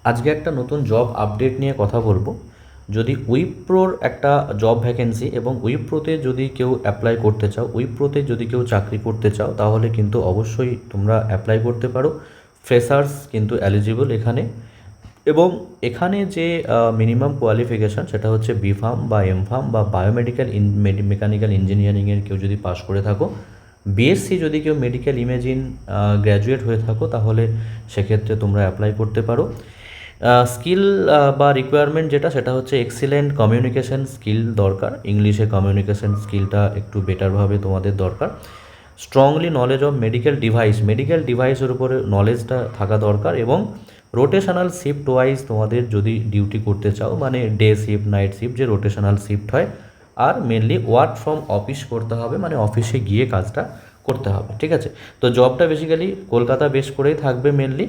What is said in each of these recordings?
আজকে একটা নতুন জব আপডেট নিয়ে কথা বলবো। যদি উইপ্রোর একটা জব ভ্যাকেন্সি এবং উইপ্রোতে যদি কেউ অ্যাপ্লাই করতে চাও, উইপ্রোতে যদি কেউ চাকরি করতে চাও, তাহলে কিন্তু অবশ্যই তোমরা অ্যাপ্লাই করতে পারো। ফ্রেশার্স কিন্তু এলিজিবল এখানে। এবং এখানে যে মিনিমাম কোয়ালিফিকেশান সেটা হচ্ছে বি ফার্ম বা এম ফার্ম বা বায়োমেডিক্যাল মেকানিক্যাল ইঞ্জিনিয়ারিংয়ের কেউ যদি পাশ করে থাকো, বিএসসি যদি কেউ মেডিকেল ইমেজিন গ্র্যাজুয়েট হয়ে থাকো, তাহলে সেক্ষেত্রে তোমরা অ্যাপ্লাই করতে পারো। স্কিল বা রিকোয়ারমেন্ট যেটা, সেটা হচ্ছে এক্সিলেন্ট কমিউনিকেশন স্কিল দরকার। ইংলিশে কমিউনিকেশন স্কিলটা একটু বেটারভাবে তোমাদের দরকার। স্ট্রংলি নলেজ অফ মেডিকেল ডিভাইসের উপরে নলেজটা থাকা দরকার। এবং রোটেশনাল শিফট ওয়াইজ তোমাদের যদি ডিউটি করতে চাও, মানে ডে শিফট নাইট শিফট যে রোটেশনাল শিফট হয়। আর মেনলি ওয়ার্ক ফ্রম অফিস করতে হবে, মানে অফিসে গিয়ে কাজটা করতে হবে, ঠিক আছে। তো জবটা বেসিক্যালি কলকাতা বেস করেই থাকবে মেনলি।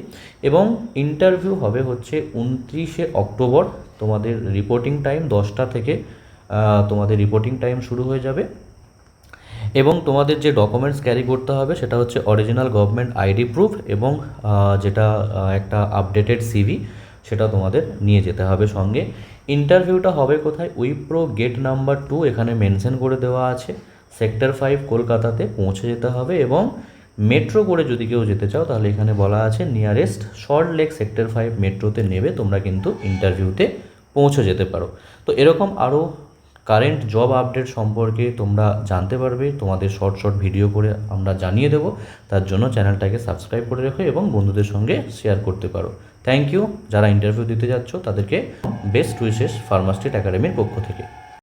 এবং ইন্টারভিউ হবে হচ্ছে 29শে অক্টোবর। তোমাদের রিপোর্টিং টাইম 10টা থেকে তোমাদের রিপোর্টিং টাইম শুরু হয়ে যাবে। এবং তোমাদের যে ডকুমেন্টস ক্যারি করতে হবে সেটা হচ্ছে অরিজিনাল গভর্নমেন্ট আইডি প্রুফ এবং যেটা একটা আপডেটেড সিভি, সেটা তোমাদের নিয়ে যেতে হবে সঙ্গে। ইন্টারভিউটা হবে কোথায়? উইপ্রো গেট নাম্বার 2 এখানে মেনশন করে দেওয়া আছে। সেক্টর 5 কলকাতাতে পৌঁছে যেতে হবে। এবং মেট্রো করে যদি কেউ যেতে চাও, তাহলে এখানে বলা আছে নিয়ারেস্ট সল্ট লেক সেক্টর 5 মেট্রোতে নেবে তোমরা কিন্তু ইন্টারভিউতে পৌঁছে যেতে পারো। তো এরকম আরও কারেন্ট জব আপডেট সম্পর্কে তোমরা জানতে পারবে, তোমাদের শর্ট শর্ট ভিডিও করে আমরা জানিয়ে দেবো। তার জন্য চ্যানেলটাকে সাবস্ক্রাইব করে রেখো এবং বন্ধুদের সঙ্গে শেয়ার করতে পারো। Thank you. যারা ইন্টারভিউ দিতে যাচ্ছ তাদেরকে বেস্ট উইশেস ফার্মাস্ট্রিট একাডেমির পক্ষ থেকে।